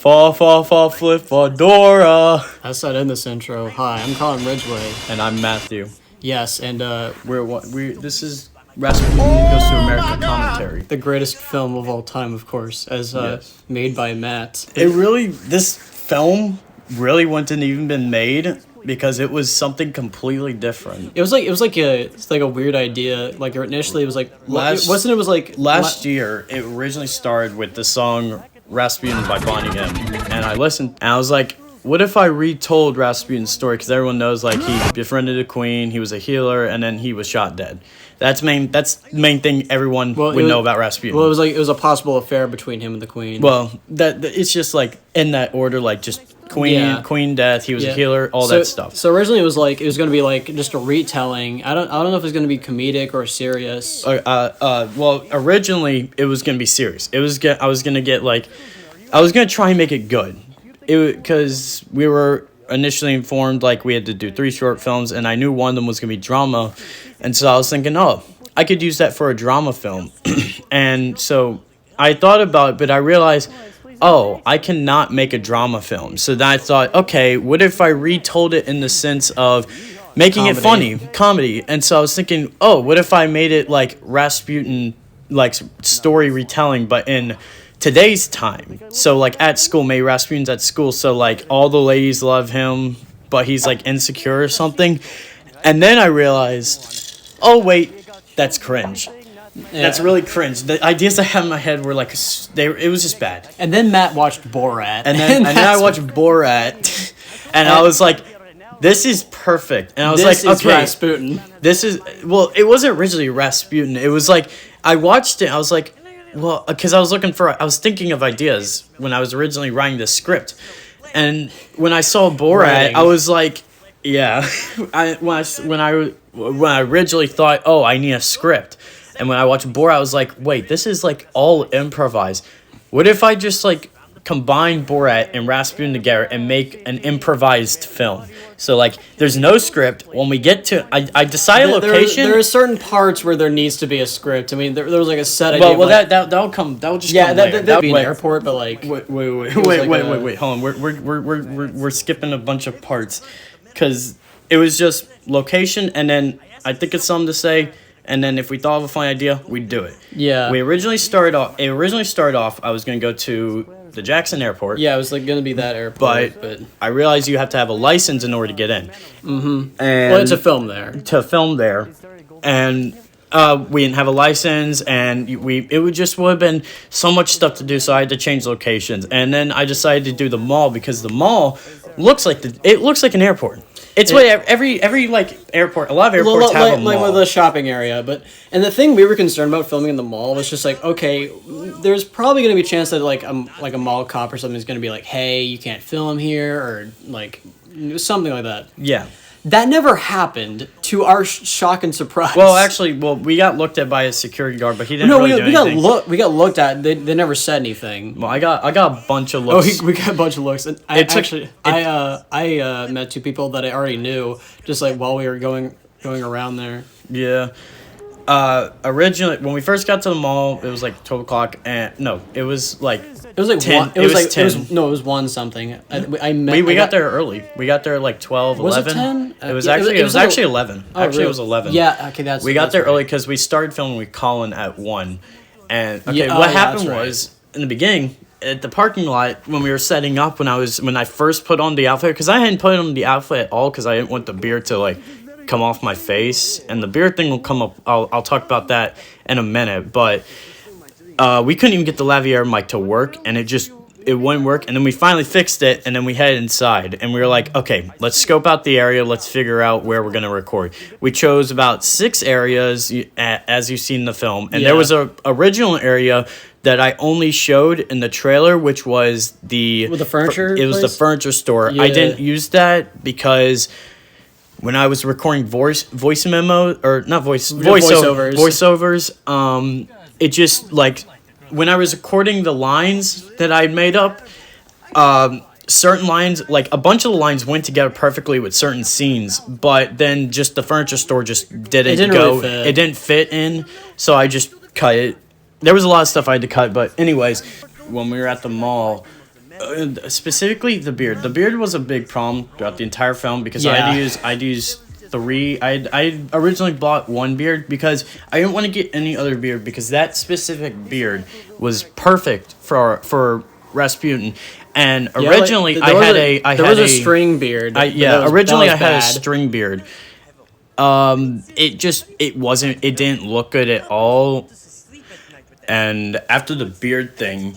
Fa flip fedora. That's not in this intro. Hi, I'm Colin Ridgway. And I'm Matthew. Yes, and This is Rasputin Goes to America commentary. the greatest film of all time, of course, as Yes. made by Matt. This film really wouldn't have even been made because it was something completely different. It's like a weird idea. Like initially, it was like Last year, it originally started with the song Rasputin by Bonnie M. And I listened, and I was like, what if I retold Rasputin's story? Because everyone knows, like, he befriended a queen, he was a healer, and then he was shot dead. That's the main thing everyone would know about Rasputin. Well, it was a possible affair between him and the queen. Well, that it's just like in that order, like just queen death. He was a healer, all that stuff. So originally, it was going to be like just a retelling. I don't know if it was going to be comedic or serious. Well, originally it was gonna be serious. I was gonna try and make it good. Because we were initially informed like we had to do 3 short films, and I knew one of them was gonna be drama, and so I was thinking, I could use that for a drama film. And so I thought about it, but I realized, I cannot make a drama film. So then I thought, okay, what if I retold it in the sense of making it funny, comedy? And so I was thinking, what if I made it like Rasputin, like story retelling, but in today's time. So like at school, maybe Rasputin's at school, so like all the ladies love him, but he's like insecure or something. And then I realized, wait, that's cringe. Yeah. That's really cringe. The ideas I had in my head were like, it was just bad. And then Matt watched Borat. And then I watched Borat, and I was like, this is perfect. And I was like, okay, Rasputin. It wasn't originally Rasputin. It was like, I watched it, I was like, well, because I was thinking of ideas when I was originally writing the script. And when I saw Borat, I was like, yeah. When I originally thought, I need a script. And when I watched Borat, I was like, wait, this is like all improvised. What if I just like combine Borat and Rasputin together and make an improvised film? So like, there's no script. When we get to, I decided location. There are certain parts where there needs to be a script. I mean, there was like a set idea. Well, that'll come. That'll just come later. That'll be an airport, but like. Wait. Hold on. We're skipping a bunch of parts, because it was just location, and then I think it's something to say. And then if we thought of a funny idea, we'd do it. Yeah. It originally started off, I was going to go to the Jackson Airport. Yeah, it was like going to be that airport. But I realized you have to have a license in order to get in. Mm-hmm. And to film there. And we didn't have a license, and it would have been so much stuff to do, so I had to change locations. And then I decided to do the mall, because the mall looks like an airport. It's what every like airport. A lot of airports have a mall, like with a shopping area. And the thing we were concerned about filming in the mall was just like, okay, there's probably going to be a chance that like a mall cop or something is going to be like, hey, you can't film here, or like something like that. Yeah. That never happened, to our shock and surprise. Well, actually, we got looked at by a security guard, but he didn't do anything. We got looked at. They never said anything. Well, I got a bunch of looks. We got a bunch of looks. And I met 2 people that I already knew, just like while we were going around there. Yeah. Originally, when we first got to the mall, it was like 12 o'clock, and no, it was like 10. It was 1 something. We got there early. We got there like 12, 11. Was it 10? It was actually 11. Actually, it was 11. Yeah, okay, we got there early because we started filming with Colin at 1. And what happened was, in the beginning, at the parking lot, when we were setting up, when I first put on the outfit, because I hadn't put on the outfit at all, because I didn't want the beard to like come off my face, and the beard thing will come up. I'll talk about that in a minute, but we couldn't even get the lavalier mic to work, and it wouldn't work. And then we finally fixed it, and then we headed inside, and we were like, okay, let's scope out the area, let's figure out where we're going to record. We chose about 6 areas, as you've seen in the film, and there was a original area that I only showed in the trailer, which was the furniture. It was the furniture store. Yeah. I didn't use that because when I was recording voice memo, or not voiceovers, it just like when I was recording the lines that I made up, certain lines, like a bunch of the lines went together perfectly with certain scenes, but then just the furniture store just didn't go. Really fit. It didn't fit in, so I just cut it. There was a lot of stuff I had to cut, but anyways, when we were at the mall, Specifically the beard. The beard was a big problem throughout the entire film because I'd use three. I originally bought one beard because I didn't want to get any other beard because that specific beard was perfect for Rasputin. And originally I had a string beard. Originally I had a string beard. It didn't look good at all. And after the beard thing,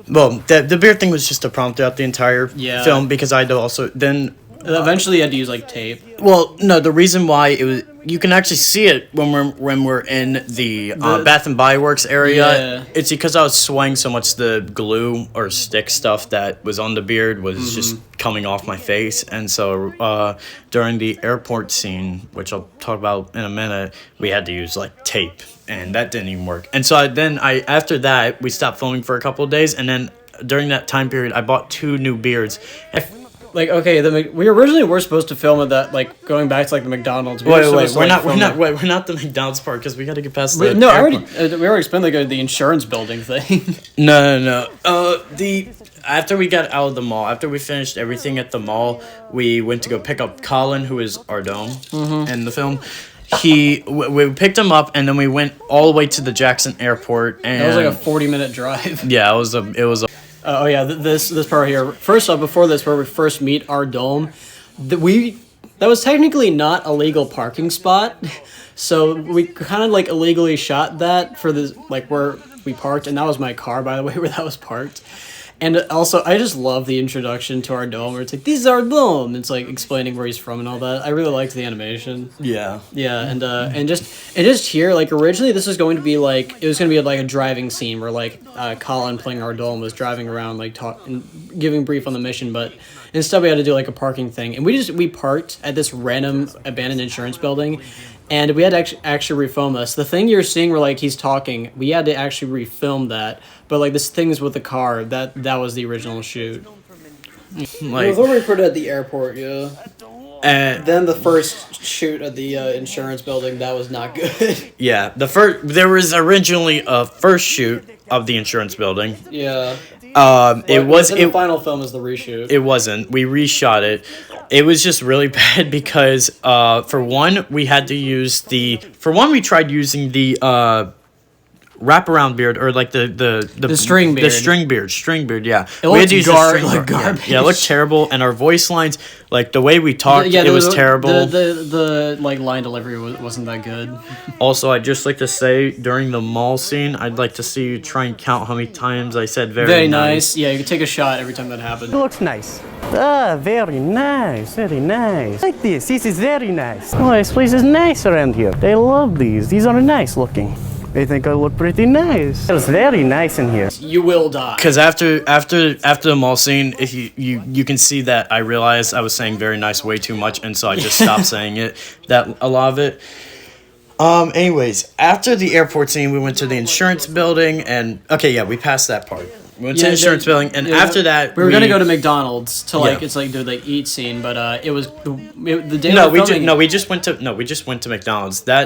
well, the beard thing was just a problem throughout the entire film because I had to also then. Eventually, you had to use like tape. Well, no, the reason why it was you can actually see it when we're in the Bath and Body Works area. Yeah. It's because I was swaying so much the glue or stick stuff that was on the beard was just coming off my face, and so during the airport scene, which I'll talk about in a minute, we had to use like tape, and that didn't even work. And so after that we stopped filming for a couple of days, and then during that time period, I bought 2 new beards. Like, okay, we originally were supposed to film at that, like, going back to, like, the McDonald's. We're not the McDonald's part, because we got to get past the we already explained, like, the insurance building thing. No. After we got out of the mall, after we finished everything at the mall, we went to go pick up Colin, who is our dome in the film. We picked him up, and then we went all the way to the Jackson Airport, and... That was, like, a 40-minute drive. Yeah, it was a this part here. First off, before this, where we first meet our dome, that was technically not a legal parking spot, so we kind of like illegally shot that for this, like where we parked, and that was my car, by the way, where that was parked. And also, I just love the introduction to our dome, where it's like, this is our dome. It's like explaining where he's from and all that. I really liked the animation. Yeah. Yeah, and just here, like originally, this was going to be like a driving scene where like Colin playing our dome was driving around like giving brief on the mission, but instead we had to do like a parking thing, and we parked at this random abandoned insurance building. And we had to actually refilm this. The thing you're seeing where, like, he's talking, we had to actually refilm that. But, like, this thing's with the car, that was the original shoot. Like, it was already put at the airport, yeah. Then the first shoot at the insurance building, that was not good. Yeah, there was originally a first shoot of the insurance building. Yeah. The final film is the reshoot. It wasn't. We reshot it. It was just really bad because for one we tried using the wraparound beard or like the string beard. The string beard, yeah. It looked garbage. Yeah, it looked terrible, and our voice lines, like the way we talked, it was terrible. The like line delivery wasn't that good. Also, I'd just like to say during the mall scene, I'd like to see you try and count how many times I said very nice. Yeah, you could take a shot every time that happened. It looks nice. Very nice, very nice. Like this. This is very nice. Oh, this place is nice around here. They love these. These are nice looking. They think I look pretty nice. It's very nice in here. You will die. Because after the mall scene, if you can see that I realized I was saying very nice way too much, and so I just stopped saying it. That a lot of it. Anyways, after the airport scene, we went to the insurance building, and we passed that part. We went to the insurance building, and after that, we were gonna go to McDonald's to it's like do the eat scene, but it was the day. We just went to McDonald's. We just went to McDonald's. Oh, I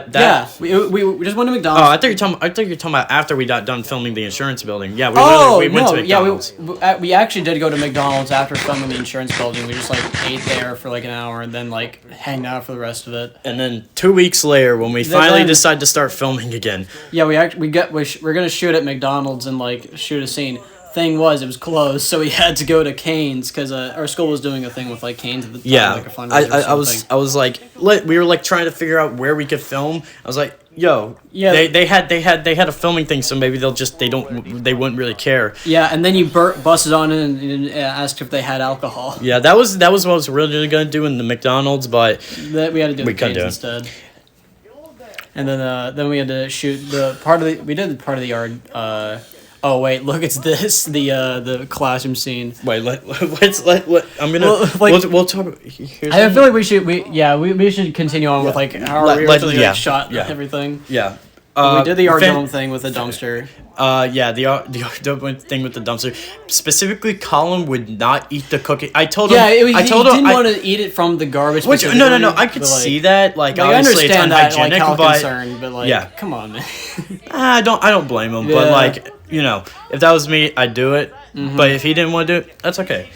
thought you were talking about after we got done filming the insurance building. Yeah, we went to McDonald's. Yeah, we actually did go to McDonald's after filming the insurance building. We just like ate there for like an hour and then like hanged out for the rest of it. And then 2 weeks later, when we finally decided to start filming again. Yeah, we're gonna shoot at McDonald's and like shoot a scene. Thing was, it was closed, so we had to go to Cane's because our school was doing a thing with like Cane's at the time, like a fundraiser. I was like, we were like trying to figure out where we could film. I was like, yo, yeah, they had a filming thing, so maybe they wouldn't really care. Yeah, and then you busted on in and asked if they had alcohol. Yeah, that was what I was really gonna do in the McDonald's, but we had to do it Cane's instead. And then we had to shoot the part of the yard. Oh wait! Look, it's this the classroom scene. Wait, let's I'm gonna we'll talk. I feel like we should continue on with like how we really shot everything. Yeah. We did the art dome thing with the dumpster. The art dome thing with the dumpster. Specifically, Colin would not eat the cookie. I told him. He didn't want to eat it from the garbage. Which no. I could see that. Like obviously it's unhygienic, but come on, man. I don't blame him, but like. You know, if that was me, I'd do it. But if he didn't want to do it, that's okay.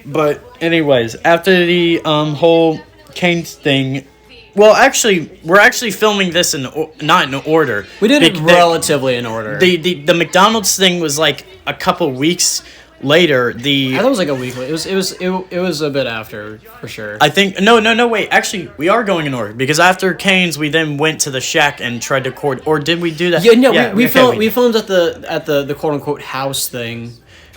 But anyways, after the whole Kane's thing, well, actually, we're actually filming this not in order. We did it relatively in order. The McDonald's thing was like a couple weeks later. I thought it was like a week. It was a bit after for sure. I think no wait. Actually, we are going in order because after Kane's, we then went to the shack and tried to record. Or did we do that? Yeah, no, we filmed at the quote unquote house thing.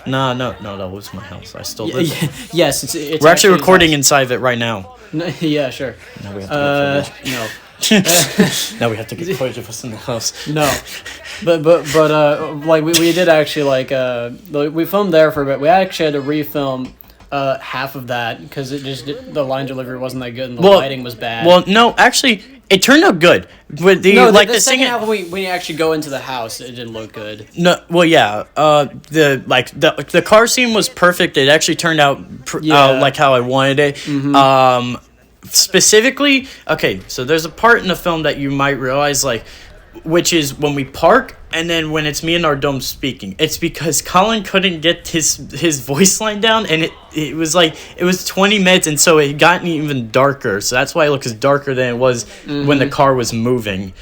No, that was my house. I still live there. Yes, it's we're actually recording inside of it right now. No, yeah, sure. Now we have to get no. Now we have to get footage of us in the house. No, but like we did actually like we filmed there for a bit. We actually had to refilm half of that because the line delivery wasn't that good and the lighting was bad. Well, no, actually, it turned out good. But the second half when you actually go into the house, it didn't look good. No, well, yeah. The car scene was perfect. It actually turned out like how I wanted it. Mm-hmm. Specifically, okay. So there's a part in the film that you might realize, like, which is when we park and then when it's me and Ardome speaking. It's because Colin couldn't get his voice line down, and it was 20 minutes, and so it got even darker. So that's why it looks darker than it was when the car was moving.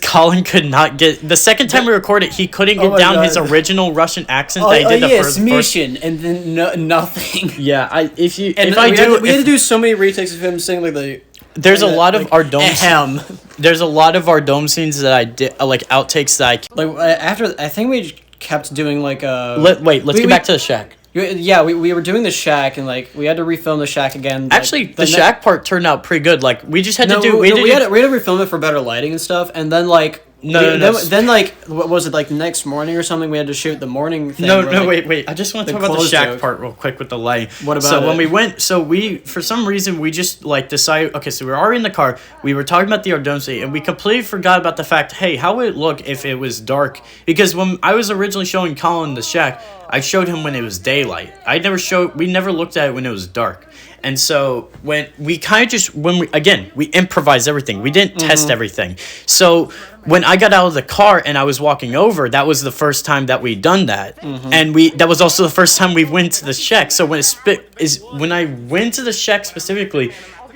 Colin could not get the second time we recorded. He couldn't get down his original Russian accent that he did the first. And then nothing. Yeah, we had to do so many retakes of him saying like the. There's a lot of Ardome. There's a lot of Ardome scenes that I did, like outtakes that after. I think we kept doing like let's get back to the shack. Yeah, we were doing the shack and like we had to refilm the shack again. Actually, the shack part turned out pretty good. Like we just had to do. We had to refilm it for better lighting and stuff, and then like. Then like what was it like the next morning or something? We had to shoot the morning thing. Wait. I just want to talk about the shack part real quick with the light. What about So when we went, for some reason we just like decided. Okay, so we were already in the car. We were talking about the Ardome scene, and we completely forgot about the fact. Hey, how would it look if it was dark? Because when I was originally showing Colin the shack, I showed him when it was daylight. We never looked at it when it was dark. And so when we we improvised everything. We didn't test everything. So when I got out of the car and I was walking over, that was the first time that we'd done that. And that was also the first time we went to the shack. So when I went to the shack specifically,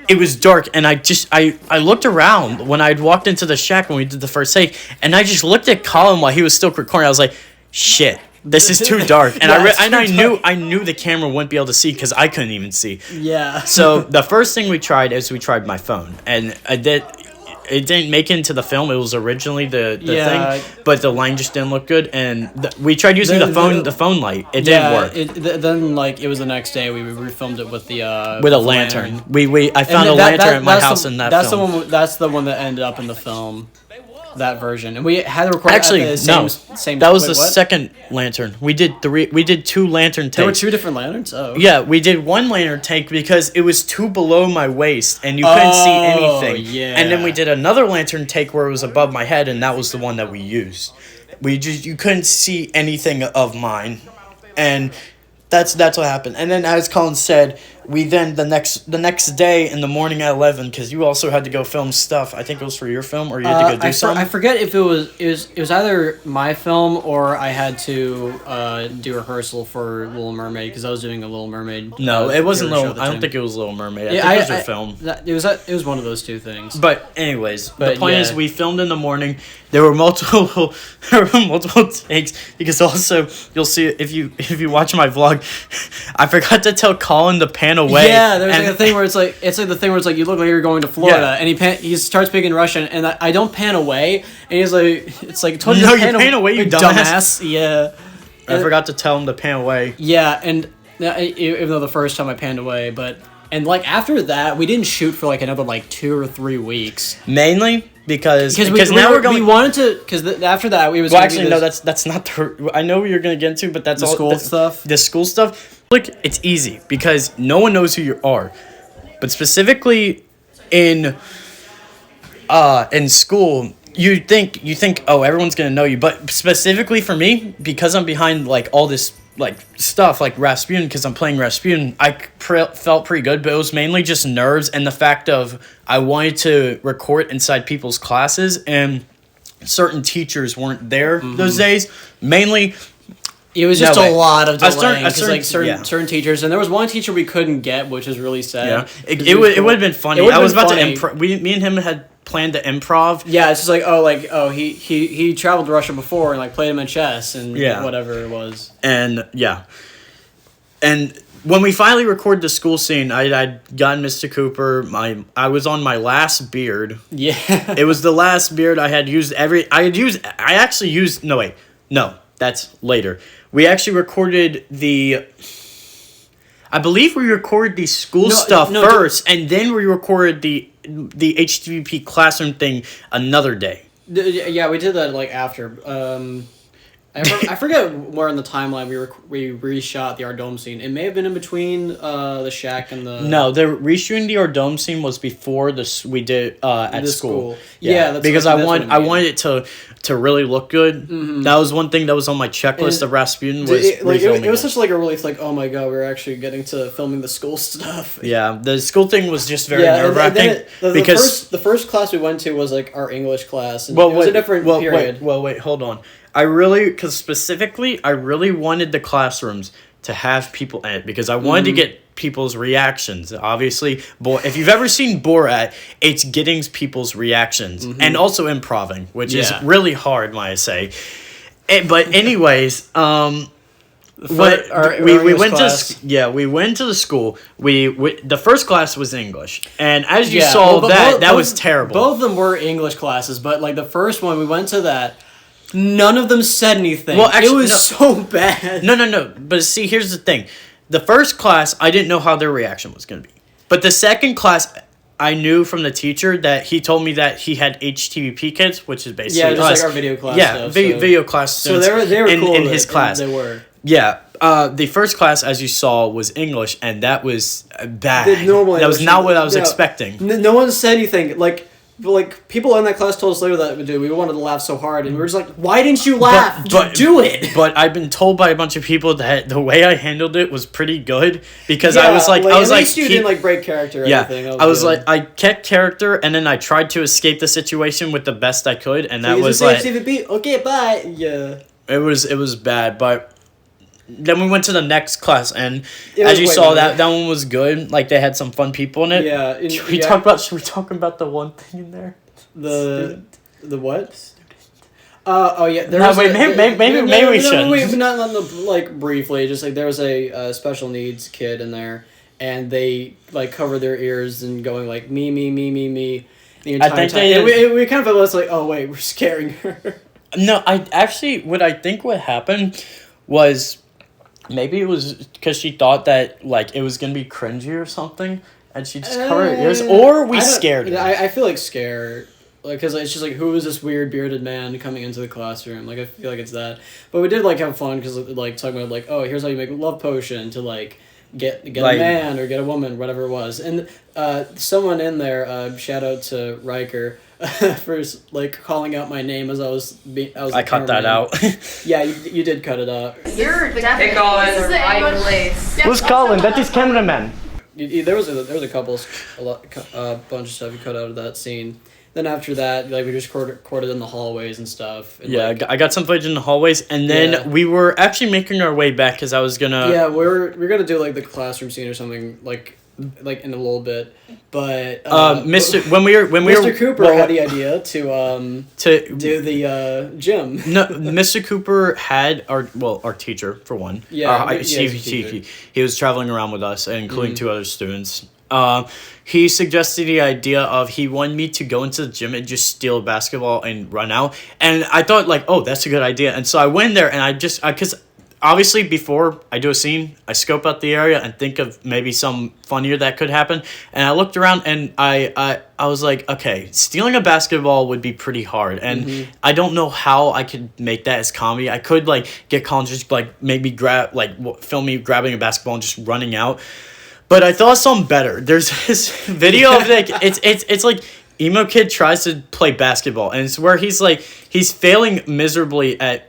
it was dark, and I looked around when I'd walked into the shack when we did the first take, and I just looked at Colin while he was still recording. I was like, shit. This is too dark, and I knew the camera wouldn't be able to see because I couldn't even see. Yeah. So the first thing we tried is we tried my phone, and it didn't make it into the film. It was originally the thing, but the line just didn't look good, and we tried using the phone light. It didn't work. Then like it was the next day we refilmed it with a lantern. I found a lantern at my house in that film. That's the one that ended up in the film. That version, and we had to record. Actually, at the same. That was the second lantern. We did 2 lantern takes. There were 2 different lanterns. Oh. Yeah, we did 1 lantern take because it was too below my waist, and you couldn't see anything. Yeah. And then we did another lantern take where it was above my head, and that was the one that we used. You couldn't see anything of mine, and that's what happened. And then, as Colin said, we then the next day in the morning at 11, because you also had to go film stuff. I think it was for your film, or you had to go do something. I forget if it was either my film or I had to do rehearsal for Little Mermaid because I was doing a Little Mermaid. No, it wasn't Little. I don't think it was Little Mermaid. I think it was your film. It was one of those 2 things. But anyways, the point is we filmed in the morning. There were multiple takes because also you'll see if you watch my vlog, I forgot to tell Colin to pan away. Yeah, there's like a thing where it's like the thing where it's like you look like you're going to Florida, and he starts speaking Russian, and I don't pan away, and he's like, it's like totally no, you pan away, you dumbass. Yeah, I forgot to tell him to pan away. Yeah, and even though the first time I panned away, and like after that we didn't shoot for like another like 2 or 3 weeks. Mainly because after that we was. Well, actually, no, that's not the. I know what you're gonna get into, but that's the all school stuff. The school stuff. Look, it's easy because no one knows who you are, but specifically in school, you think oh, everyone's gonna know you, but specifically for me, because I'm behind like all this like stuff like Rasputin, because I'm playing Rasputin, I felt pretty good, but it was mainly just nerves and the fact of I wanted to record inside people's classes, and certain teachers weren't there those days. Mainly, It was just a lot of delaying certain teachers, and there was one teacher we couldn't get, which is really sad. Yeah, it would have been funny. I was about to improv. Me and him had planned to improv. Yeah, it's just he traveled to Russia before and like played him in chess and whatever it was. And and when we finally recorded the school scene, I'd gotten Mr. Cooper. I was on my last beard. Yeah, it was the last beard I had used. No, that's later. We actually recorded I believe we recorded the school stuff first, and then we recorded the HTVP classroom thing another day. Yeah, we did that like after. I forget where in the timeline we reshot the Ardome scene. It may have been in between the shack and the... No, the reshooting the Ardome scene was before we did at school. Yeah, because I wanted it to really look good. Mm-hmm. That was one thing that was on my checklist of Rasputin. It was such like a relief, like, oh my god, we're actually getting to filming the school stuff. Yeah, the school thing was just very nerve-wracking. Because the first class we went to was like our English class. And it was a different period. Wait, hold on. I really wanted the classrooms to have people in it because I wanted to get people's reactions. Obviously, if you've ever seen Borat, it's getting people's reactions and also improving, which is really hard, might I say. But anyways, we went to the school. The first class was English, and as you saw, that was terrible. Both of them were English classes, but like the first one, we went to that. None of them said anything. Well, actually, it was so bad. No. But see, here's the thing. The first class, I didn't know how their reaction was going to be. But the second class, I knew from the teacher that he told me that he had HTVP kids, which is basically just like our video class stuff. Video class students. So they were cool in his class. They were. Yeah. The first class, as you saw, was English, and that was bad. That was not what I was expecting. No one said anything. Like people in that class told us later that we wanted to laugh so hard, and we were just like, "Why didn't you laugh? Do it!" But I've been told by a bunch of people that the way I handled it was pretty good because I was like, at least you didn't like break character. Or anything. I was like, I kept character, and then I tried to escape the situation with the best I could, and that was like, okay, bye. Yeah, it was bad, but. Then we went to the next class, and as you saw, that one was good. Like, they had some fun people in it. Yeah. Should we talk about the one thing in there? The what? Maybe we should. Not briefly. Just like there was a special needs kid in there, and they like cover their ears and going like me. The entire time. We kind of felt like, oh wait, we're scaring her. No, what happened was. Maybe it was because she thought that like it was gonna be cringy or something, and she just covered her ears. Or we scared her. I feel like scared, because it's just like, who is this weird bearded man coming into the classroom? Like I feel like it's that. But we did like have fun because like talking about like, oh, here's how you make a love potion to like get a man or get a woman, whatever it was. And someone in there, shout out to Riker. For like calling out my name as I cut that out. Yeah, you did cut it out. You're definitely Colin. This is the right place. Who's Colin? That is cameraman. There was a bunch of stuff you cut out of that scene. Then after that, like we just recorded in the hallways and stuff. And yeah, I got some footage in the hallways, and then we were actually making our way back because I was gonna. Yeah, we're gonna do like the classroom scene or something like in a little bit, but Mr. Cooper had the idea to do the gym. No, Mr. Cooper had our teacher for one. Yeah, he was traveling around with us, including two other students. He suggested the idea of he wanted me to go into the gym and just steal a basketball and run out, and I thought like, oh, that's a good idea, and so I went there and because. Obviously, before I do a scene, I scope out the area and think of maybe some funnier that could happen. And I looked around and I was like, okay, stealing a basketball would be pretty hard. And I don't know how I could make that as comedy. I could like get Colin just like maybe film me grabbing a basketball and just running out. But I thought of something better. There's this video of like it's like emo kid tries to play basketball, and it's where he's failing miserably at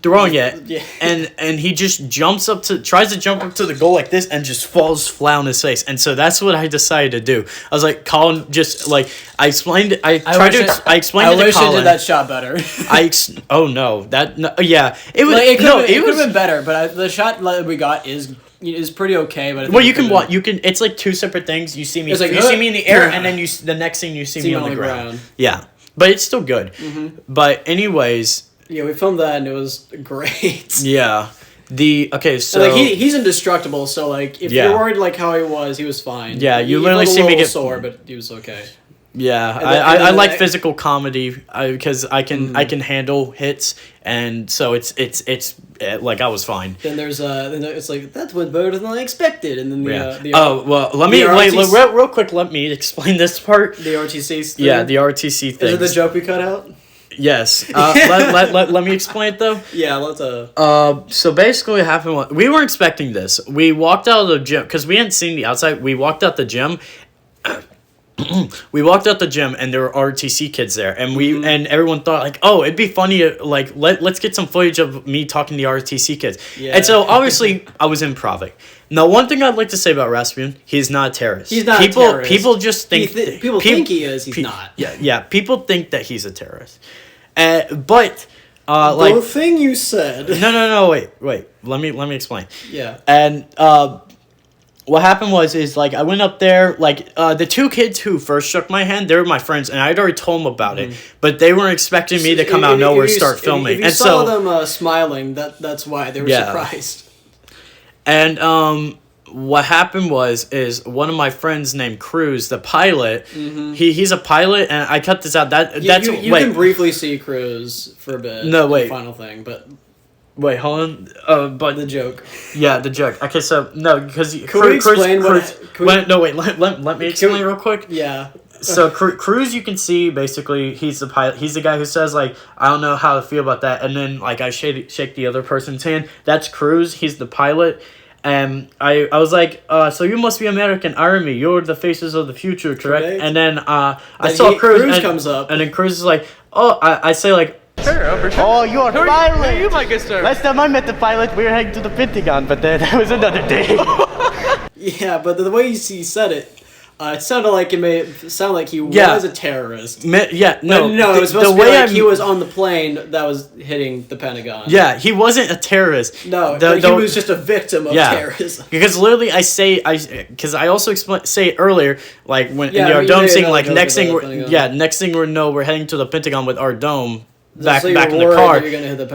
throwing it, Yeah. and he just tries to jump up to the goal like this and just falls flat on his face. And so that's what I decided to do. I was like, Colin, just like I explained it. I explained it to Colin. I wish I did that shot better. Oh no, yeah, it was It could have been better, but the shot that we got is pretty okay. But well, you can. It's like two separate things. You see me. It's like, you see me in the air, and then the next thing you see me on the ground. Yeah, but it's still good. Mm-hmm. But anyways. Yeah, we filmed that and it was great. Yeah. So like he's indestructible, so like if you're worried like how he was fine. Yeah, you literally see me get sore, but he was okay. Yeah, I like physical comedy because I can handle hits, and so it's like I was fine. Then it's like that went better than I expected, and then let me real quick. Let me explain this part. The RTC thing? Yeah, the RTC thing. Is it the joke we cut out? Yes. Let me explain it though. Yeah, let's. So basically, what happened was we weren't expecting this. We walked out of the gym because we hadn't seen the outside. We walked out the gym. We walked out the gym and there were RTC kids there, and and everyone thought like, oh, it'd be funny, like let's get some footage of me talking to the RTC kids. Yeah. And so obviously I was improvising. Now, one thing I'd like to say about Rasputin, he's not a terrorist. He's not a terrorist. People just think people think he is. He's not. Yeah. People think that he's a terrorist, but. The thing you said. No. Wait. Let me explain. Yeah. And what happened is like I went up there, like the two kids who first shook my hand, they were my friends, and I'd already told them about it, but they weren't expecting me to come out of nowhere and start filming. If you saw them smiling, that's why they were surprised. And what happened is one of my friends named Cruz, the pilot. He's a pilot, and I cut this out. You can briefly see Cruz for a bit. No, wait. The final thing, but wait, hold on. But the joke. Yeah, the joke. Okay, so no, because let me explain real quick. Yeah. So Cruz, you can see basically he's the pilot. He's the guy who says like, I don't know how to feel about that, and then like I shake the other person's hand. That's Cruz. He's the pilot. And I was like, so you must be American Army. You're the faces of the future, correct? And then I saw Cruz comes up, and then Cruz is like, oh, I say like, oh, you are pilot. Who are you, my good sir? Last time I met the pilot, we were heading to the Pentagon, but that was another day. Yeah, but the way he said it. It sounded like he was a terrorist. No, it was supposed to be like he was on the plane that was hitting the Pentagon. Yeah, he wasn't a terrorist. No, he was just a victim of terrorism. Because literally, because I also say it earlier, like when in our dome scene, like next thing we know, we're heading to the Pentagon with our dome. Back in the car.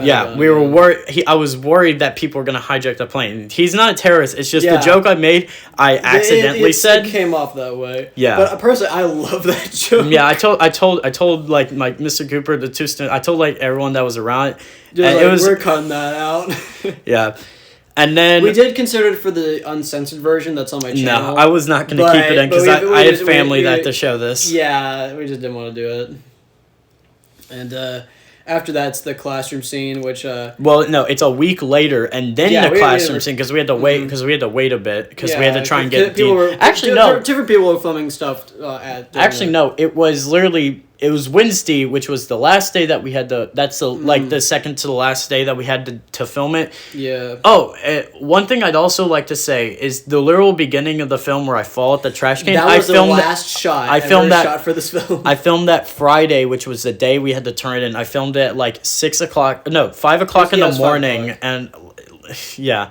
Yeah, we were worried. I was worried that people were gonna hijack the plane. He's not a terrorist. It's just the joke I made. I accidentally said it came off that way. Yeah, but personally, I love that joke. Yeah, I told like Mr. Cooper, the two students. I told like everyone that was around. We're cutting that out. Yeah. And then we did consider it for the uncensored version that's on my channel. No, I was not going to keep it in because I had family that to show this. Yeah, we just didn't want to do it. And after that's the classroom scene, which well, no, it's a week later, and then the classroom scene because we had to wait a bit because we had to try and get different people were filming stuff no, it was literally. It was Wednesday, which was the last day that we had to. That's like the second to the last day that we had to film it. Yeah. Oh, one thing I'd also like to say is the literal beginning of the film where I fall at the trash can. That was the last shot. I filmed that shot for this film. I filmed that Friday, which was the day we had to turn it in. I filmed it at like 5 o'clock in the morning, and yeah.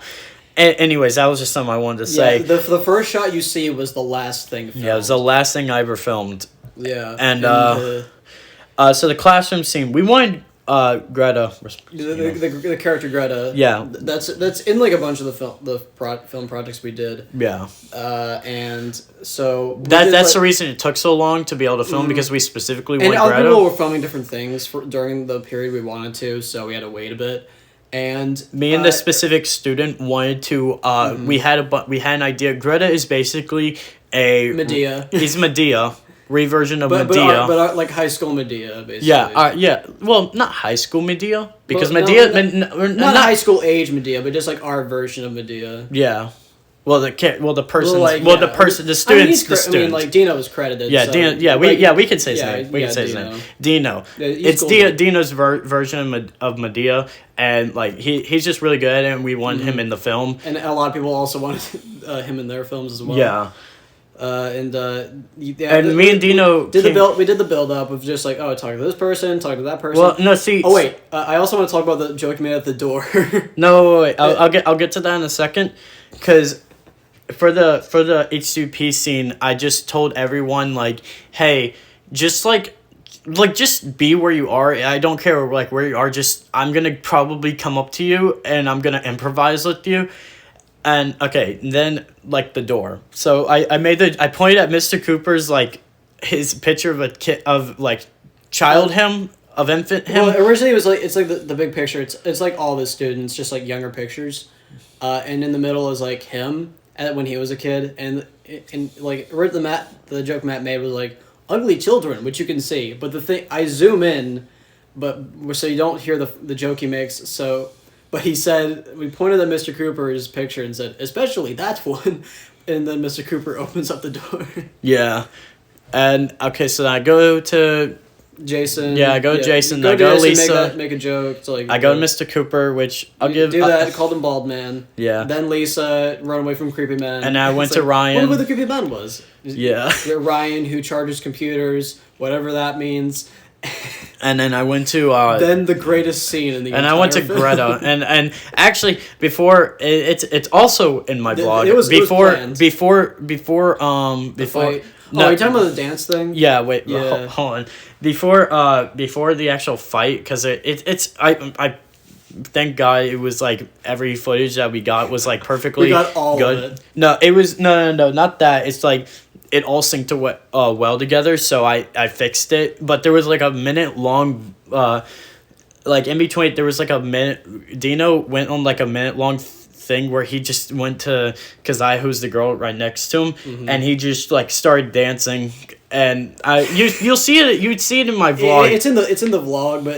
Anyways, that was just something I wanted to say. The first shot you see was the last thing filmed. Yeah, it was the last thing I ever filmed. Yeah. And so the classroom scene, we wanted Greta. The character Greta. Yeah. That's in like a bunch of the film projects we did. Yeah. And so that's the reason it took so long to be able to film because we specifically wanted Greta. And other people were filming different things during the period we wanted to, so we had to wait a bit. And me and the specific student wanted to. We had an idea. Greta is basically a Medea. He's Medea. Reversion of Medea. But like high school Medea, basically. Yeah. Well, not high school Medea because not high school age Medea, but just like our version of Medea. Yeah. the person, the students, I mean, like Dino was credited. Yeah, so, Dino. We can say his name. We can say his Dino. name. Dino. Yeah, It's cool. Dino's version of Medea, and like he's just really good, and we want him in the film. And a lot of people also wanted him in their films as well. Yeah. And me and Dino did we did the build up of just like, oh, talk to this person, talk to that person. Well, no, see. Oh wait, I also want to talk about the joke you made at the door. No, wait. I'll get to that in a second, because for the H2P scene, I just told everyone like, hey, just just be where you are. I don't care like where you are. Just I'm gonna probably come up to you and I'm gonna improvise with you. And okay, then like the door. So I pointed at Mr. Cooper's like his picture of a kid of like child him of infant him. Well, originally it was like it's like the big picture. It's like all the students, just like younger pictures, and in the middle is like him when he was a kid, and like the joke Matt made was like ugly children, which you can see. But the thing I zoom in, but so you don't hear the joke he makes. So. But he said, we pointed at Mr. Cooper's picture and said, especially that one. And then Mr. Cooper opens up the door. Yeah. And, okay, so I go to Jason. Yeah, I go to Jason. I go to Lisa. Make a joke. To like, I go to Mr. Cooper, which I'll give... Do that, called him Bald Man. Yeah. Then Lisa, run away from Creepy Man. And I went to Ryan. Wonder what the Creepy Man was. Yeah. Ryan, who charges computers, whatever that means. And then I went to then the greatest scene in the and I went to film. Greta and actually before it's also in my blog. It was before the fight. No, are you talking about the dance thing? Yeah, wait, Yeah. hold on. Before the actual fight, because it's I thank God it was like every footage that we got was like perfectly We got all good. of it. No, it was no, not that. It's like it all synced to well together, so I fixed it. But there was like a minute long, like in between, there was like a minute. Dino went on like a minute long thing where he just went to Kazai, who's the girl right next to him, and he just like started dancing. And you'll see it. You'd see it in my vlog. It's in the vlog, but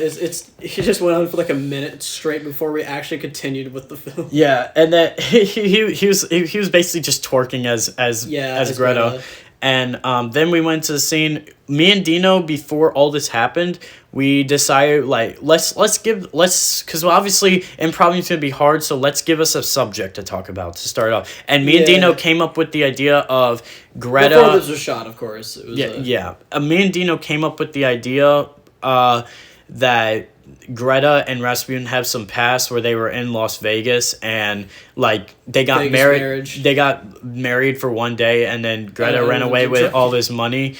he just went on for like a minute straight before we actually continued with the film. Yeah, and then he was basically just twerking as Greta. And then we went to the scene. Me and Dino, before all this happened, we decided like let's because obviously improv is gonna be hard, so let's give us a subject to talk about to start off. And me and Dino came up with the idea of Greta. Before this was shot, of course. It was me and Dino came up with the idea that Greta and Rasputin have some past where they were in Las Vegas and like they got married. Marriage. They got married for one day and then Greta ran away with all this money.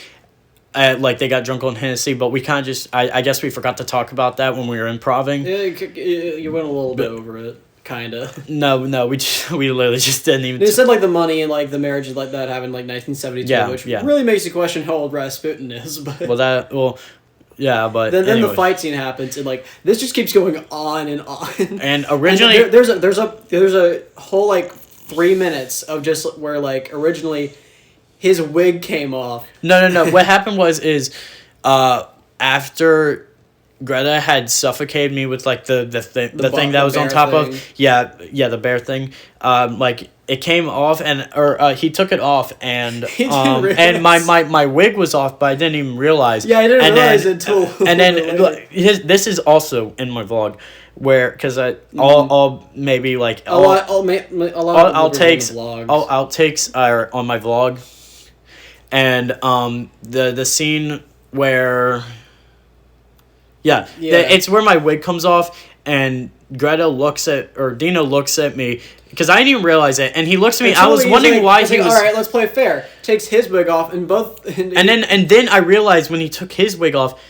Like they got drunk on Hennessy, but we kind of just I guess we forgot to talk about that when we were improving. Yeah, you went a little bit over it, kind of. No, we literally just didn't even. They said like the money and like the marriage like that happened in like 1972, which really makes you question how old Rasputin is. But yeah, but then the fight scene happens and like this just keeps going on and on. And originally, and there's a whole like 3 minutes of just where like originally his wig came off. No. What happened was after Greta had suffocated me with like the thing that was on top of the bear thing. Like it came off and he took it off and and my wig was off, but I didn't even realize. Yeah, I didn't realize it until. And then this is also in my vlog where because I'll maybe like outtakes are on my vlog, and the scene where. Yeah. It's where my wig comes off, and Dino looks at me because I didn't even realize it, and he looks at me. I was wondering why he was. All right, let's play fair. Takes his wig off, and then I realized when he took his wig off,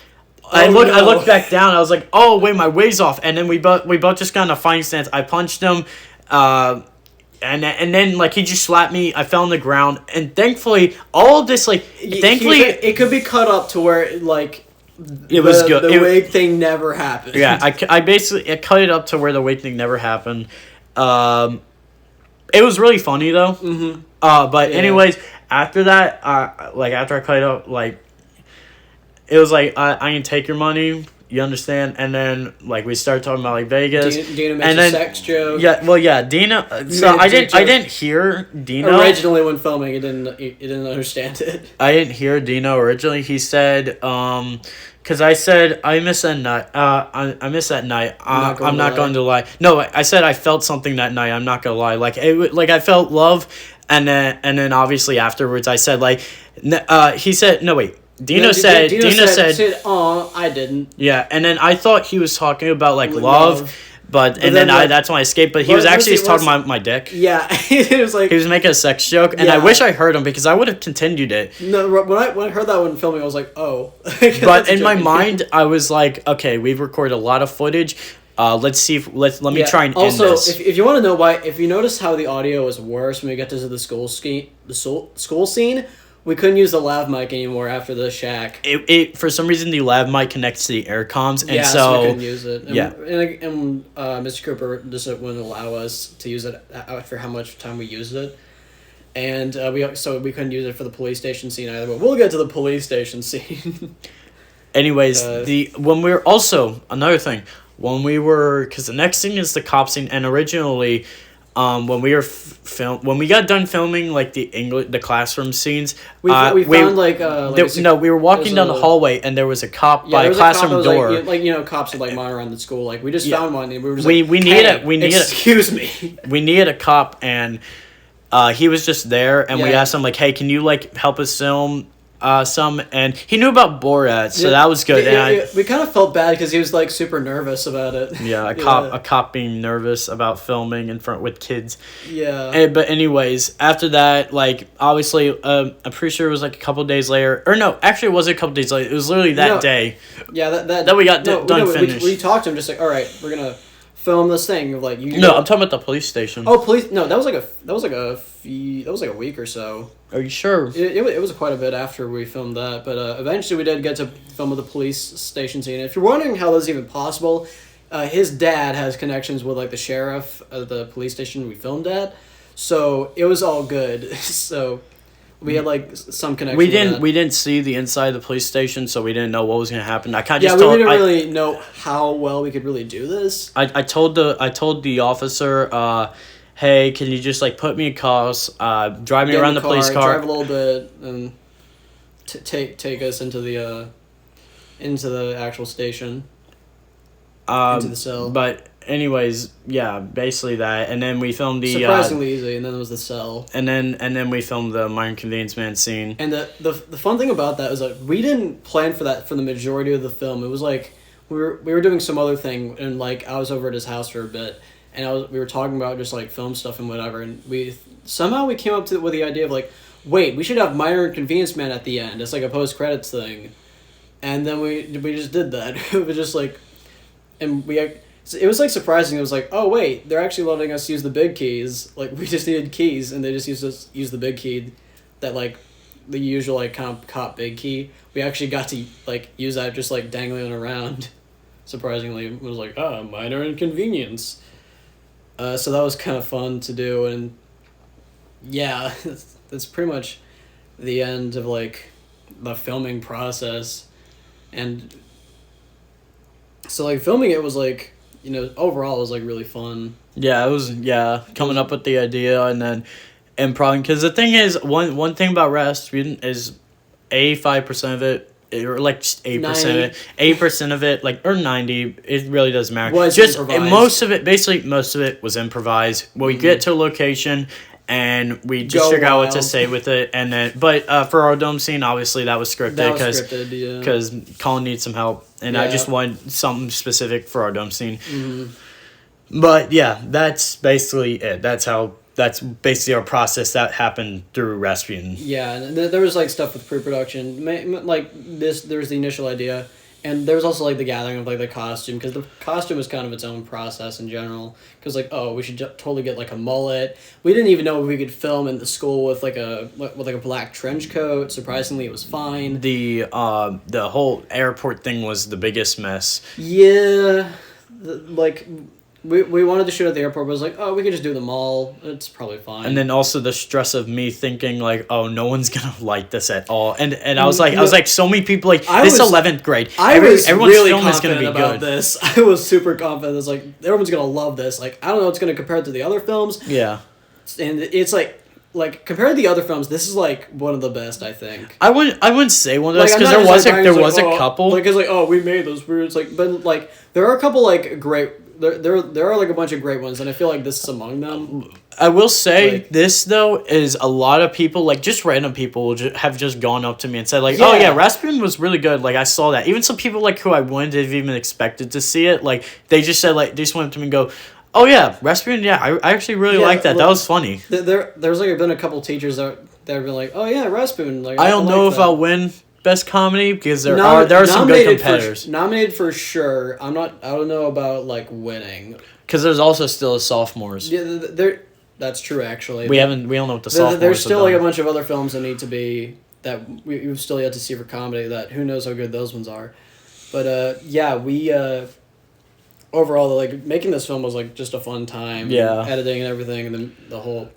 I looked back down. I was like, oh wait, my wig's off, and then we both just got in a fighting stance. I punched him, and then like he just slapped me. I fell on the ground, and thankfully all of this it could be cut up to where like. It was good. The wig thing never happened. Yeah, I basically cut it up to where the wig thing never happened. It was really funny though. Mm-hmm. But anyways, after that, after I cut it up, like it was like I can take your money, You understand? And then like we started talking about like Vegas. Dina makes and a then, sex joke. Yeah, well, yeah, Dina. So I didn't hear Dino originally when filming. He didn't understand it. I didn't hear Dino originally. He said, because I said I miss that night. I miss that night. I'm not going to lie. No, I said I felt something that night. I'm not gonna lie. Like like I felt love, and then obviously afterwards I said like, he said no wait. Dino said, "Oh, I didn't." Yeah, and then I thought he was talking about like love. But then that's when I escaped. But he was actually talking about my dick. Yeah, it was like he was making a sex joke, and I wish I heard him because I would have continued it. No, when I heard that one filming, I was like, oh. But in my mind, I was like, okay, we've recorded a lot of footage. Let's see. Let me try and end this. Also, if you want to know why, if you notice how the audio was worse when we got to the school scene. We couldn't use the lav mic anymore after the shack. It for some reason the lav mic connects to the air comms, and so we couldn't use it. And, and Mr. Cooper just wouldn't allow us to use it for how much time we used it, and we couldn't use it for the police station scene either. But we'll get to the police station scene. Anyways, when we were also another thing when we were because the next thing is the cop scene, and originally. When we were when we got done filming like the classroom scenes, we found we were walking down the hallway and there was a cop by a classroom door. Cops would like monitor around the school. Like we just found one and we were just excuse me. We needed a cop and he was just there and we asked him like, hey, can you like help us film? Some and he knew about Borat, so that was good. We kind of felt bad because he was like super nervous about it. Yeah, a cop being nervous about filming in front with kids. Yeah. But anyways, after that, like obviously, I'm pretty sure it was like a couple days later, or no, actually, it wasn't a couple days later. It was literally that day. Yeah, that we got done finished. We talked to him just like, all right, we're gonna film this thing of like you. No, I'm talking about the police station. Oh, police! No, that was like a week or so. Are you sure? It was quite a bit after we filmed that, but eventually we did get to film with the police station scene. If you're wondering how this is even possible, his dad has connections with like the sheriff of the police station we filmed at, so it was all good. So we had like some connection. We didn't see the inside of the police station, so we didn't know what was gonna happen. I kind of we didn't really know how well we could really do this. I told the officer. Hey, can you just like put me in cars, drive me around the police car, drive a little bit, and take us into the actual station, into the cell. But anyways, yeah, basically that, and then we filmed the surprisingly easy, and then there was the cell, and then we filmed the minor convenience man scene. And the fun thing about that was like we didn't plan for that for the majority of the film. It was like we were doing some other thing, and like I was over at his house for a bit. And we were talking about just like film stuff and whatever, and we came up with the idea of like, wait, we should have Minor Inconvenience Man at the end. It's like a post credits thing, and then we just did that. It was just like, and it was like surprising. It was like, oh wait, they're actually letting us use the big keys. Like we just needed keys, and they just use the big key, that like the usual like cop big key. We actually got to like use that just like dangling around. Surprisingly, it was like minor inconvenience. So that was kind of fun to do, and yeah, that's pretty much the end of like the filming process, and so like filming it was like overall it was like really fun. Yeah, it was coming up with the idea and then improv, because the thing is one thing about Rasputin is 85% of it. Or like 8% of it, 8% of it, like or 90. It really doesn't matter. Most of it was improvised. We get to a location and we just figure out what to say with it, and then for our dome scene, obviously that was scripted because Colin needs some help, and I just wanted something specific for our dome scene. Mm-hmm. But yeah, that's basically it. That's basically our process that happened through Rasputin. Yeah, and there was like stuff with pre-production, like this. There was the initial idea, and there was also like the gathering of like the costume, because the costume was kind of its own process in general. Because like, oh, we should totally get like a mullet. We didn't even know if we could film in the school with like a black trench coat. Surprisingly, it was fine. The whole airport thing was the biggest mess. Yeah, we wanted to shoot at the airport, but it was like, oh, we could just do the mall. It's probably fine. And then also the stress of me thinking like, oh, no one's gonna like this at all. And I was like, so many people like this 11th grade. Everyone's really film confident is gonna be about good. this. I was super confident. It's like everyone's gonna love this. Like I don't know what's gonna compare it to the other films. Yeah. And it's like compared to the other films, this is like one of the best, I think. I wouldn't say one of those Like, because I'm not just, there was like, a couple. Like it's like, oh, we made those weird. It's like, but like there are a couple like great. There are like a bunch of great ones, and I feel like this is among them. I will say Like- this though is a lot of people, like just random people, have just gone up to me and said like, "Oh yeah, Rasputin was really good." Like I saw that. Even some people like who I wouldn't have even expected to see it, like they just said like they just went up to me and go, "Oh yeah, Rasputin. Yeah, I actually really liked that. That was funny." There's like been a couple teachers that have been like, "Oh yeah, Rasputin." Like I don't know if I'll win Best Comedy because there are some good competitors. Nominated for sure. I don't know about like winning. Because there's also still the sophomores. Yeah, that's true actually. We don't know what the sophomores. There's still have like a done. bunch of other films that need to be that we've still yet to see for comedy. That who knows how good those ones are, but yeah, we overall like making this film was like just a fun time. Yeah, editing and everything, and then the whole.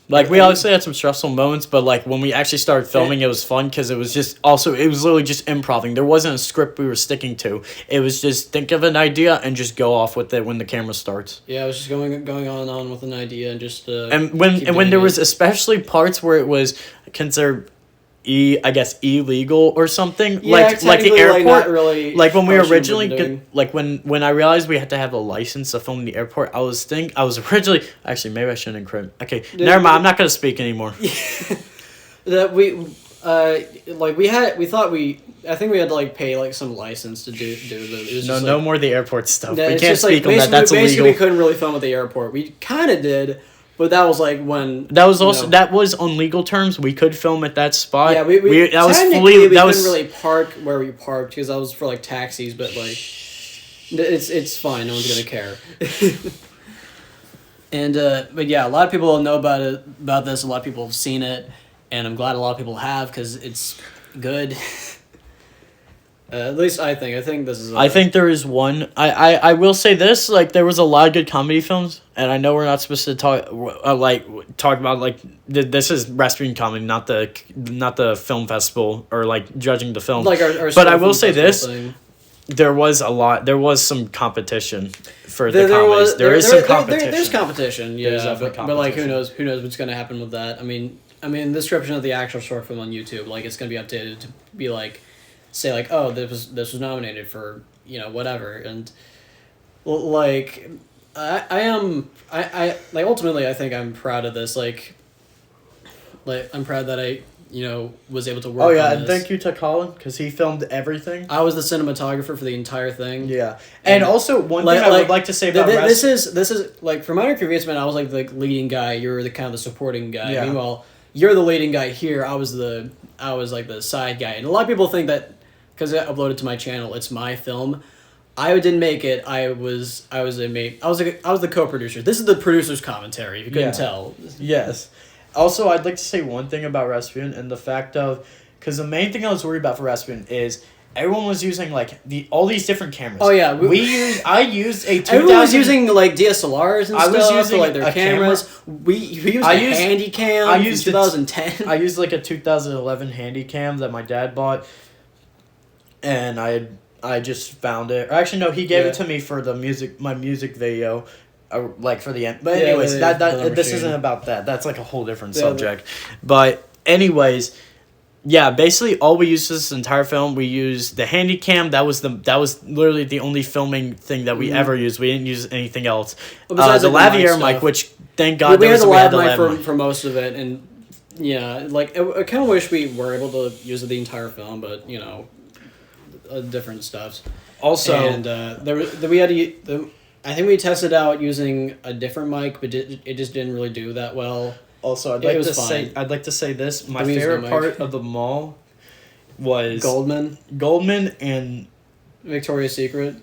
Like, we obviously had some stressful moments, but, like, when we actually started filming, it was fun because it was literally just improvising. There wasn't a script we were sticking to. It was just think of an idea and just go off with it when the camera starts. Yeah, I was just going on and on with an idea and just and when there was especially parts where it was considered illegal or something, yeah, like the airport, not really like when we originally when I realized we had to have a license to film in the airport, I was originally actually maybe I shouldn't encrypt. Okay, never mind. I'm not gonna speak anymore. That I think we had to like pay like some license to do it was no more of the airport stuff. Yeah, we can't speak on that. That's basically illegal. We couldn't really film at the airport. We kind of did. But that was like when that was on legal terms. We could film at that spot. Yeah, we that was couldn't really park where we parked because that was for like taxis. But like, it's fine. No one's gonna care. And but yeah, a lot of people know about this. A lot of people have seen it, and I'm glad a lot of people have because it's good. At least I think. I think this is. I think there is one. I will say this. Like there was a lot of good comedy films, and I know we're not supposed to talk about like this is Rasputin comedy, not the film festival or like judging the film. Like our but I will say this. Thing. There was some competition for the comedies. There is some competition. There's competition, yeah. But like, who knows what's going to happen with that? I mean, the description of the actual short film on YouTube, like, it's going to be updated to be like, say like, oh, this was nominated for whatever, and like, I ultimately I think I'm proud of this. Like I'm proud that I was able to work. Oh yeah, on and this. thank you to Colin because he filmed everything. I was the cinematographer for the entire thing. Yeah, and also one thing I would like to say about this is like for Minor Creative Man, I was like the leading guy. You were the kind of the supporting guy. Yeah. Meanwhile, you're the leading guy here. I was like the side guy, and a lot of people think that because I uploaded to my channel, it's my film. I didn't make it. I was the co-producer. This is the producer's commentary. If you couldn't tell. Yes. Also, I'd like to say one thing about Rasputin and the fact of, because the main thing I was worried about for Rasputin is everyone was using like all these different cameras. Oh yeah, I used a 2000. Everyone was using like DSLRs and stuff. Was using for, like their cameras. We used a handy cam. I used 2010. I used like a 2011 handy cam that my dad bought, and I just found it. Or actually, no, he gave it to me for my music video. Like for the end, but anyways, this isn't about that. That's like a whole different subject. But anyways, yeah, basically all we used this entire film, we used the handy cam. That was literally the only filming thing that we ever used. We didn't use anything else. The lavalier mic, which thank God we had the lav mic for most of it, and yeah, like I kind of wish we were able to use it the entire film, but different stuff. Also, and we had to. I think we tested out using a different mic, but it just didn't really do that well. Also, I'd like to say this. My favorite part of the mall was Goldman and Victoria's Secret.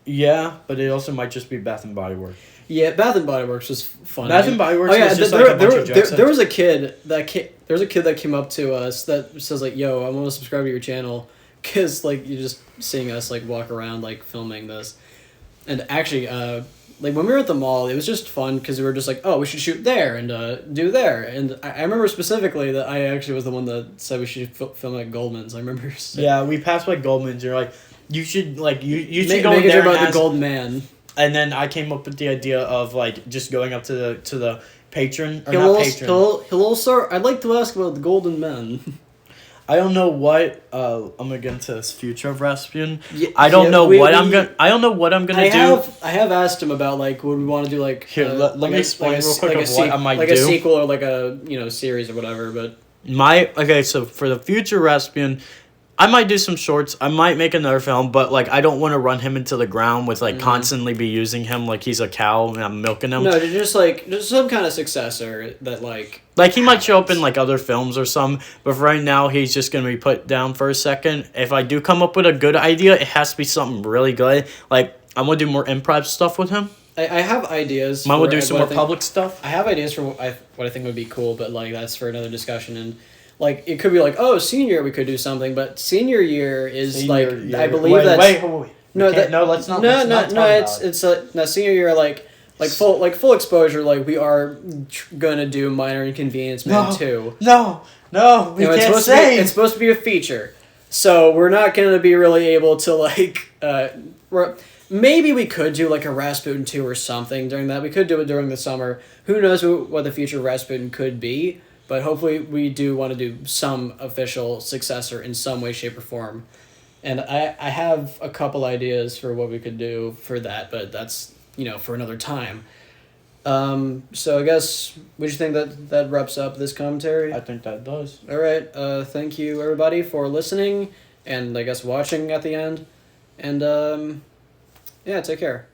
Yeah, but it also might just be Bath and Body Works. Yeah, Bath and Body Works was fun. Bath and Body Works was just like a bunch of jokes. There was a kid that came up to us that says like, "Yo, I want to subscribe to your channel," because like you're just seeing us like walk around like filming this. And actually, like when we were at the mall, it was just fun because we were just like, oh, we should shoot there and do there. And I remember specifically that I actually was the one that said we should film at Goldman's. I remember. Yeah, we passed by Goldman's. You're like, you should like you should go make in there about the Golden Man. And then I came up with the idea of like just going up to the patron or Hello, not patron. hello, sir. I'd like to ask about the Golden Man. I don't know what I'm gonna get into this future of Rasputin. Yeah, I don't know what I'm gonna do. I have asked him about like would we want to do like Here, let me explain real quick of what I might like do. a sequel or like a series or whatever. But so for the future Rasputin, I might do some shorts. I might make another film, but like I don't want to run him into the ground with like constantly be using him like he's a cow and I'm milking him. No, just some kind of successor that like he might show up in like other films or some, but for right now he's just gonna be put down for a second. If I do come up with a good idea, it has to be something really good. Like I'm gonna do more improv stuff with him. I have ideas. Mine would do some more public stuff. I have ideas for what I think would be cool, but like that's for another discussion. And like it could be like, oh, senior year we could do something, but senior year is I believe that's wait. No, let's not. It's senior year like full exposure. Like we are gonna do Minor Inconvenience Man 2. No, we can't say. It's supposed to be a feature, so we're not gonna be really able to like. Maybe we could do like a Rasputin 2 or something during that. We could do it during the summer. Who knows what the future of Rasputin could be? But hopefully we do want to do some official successor in some way, shape, or form. And I have a couple ideas for what we could do for that, but that's, for another time. So I guess, would you think that wraps up this commentary? I think that does. All right. Thank you, everybody, for listening and, I guess, watching at the end. And, yeah, take care.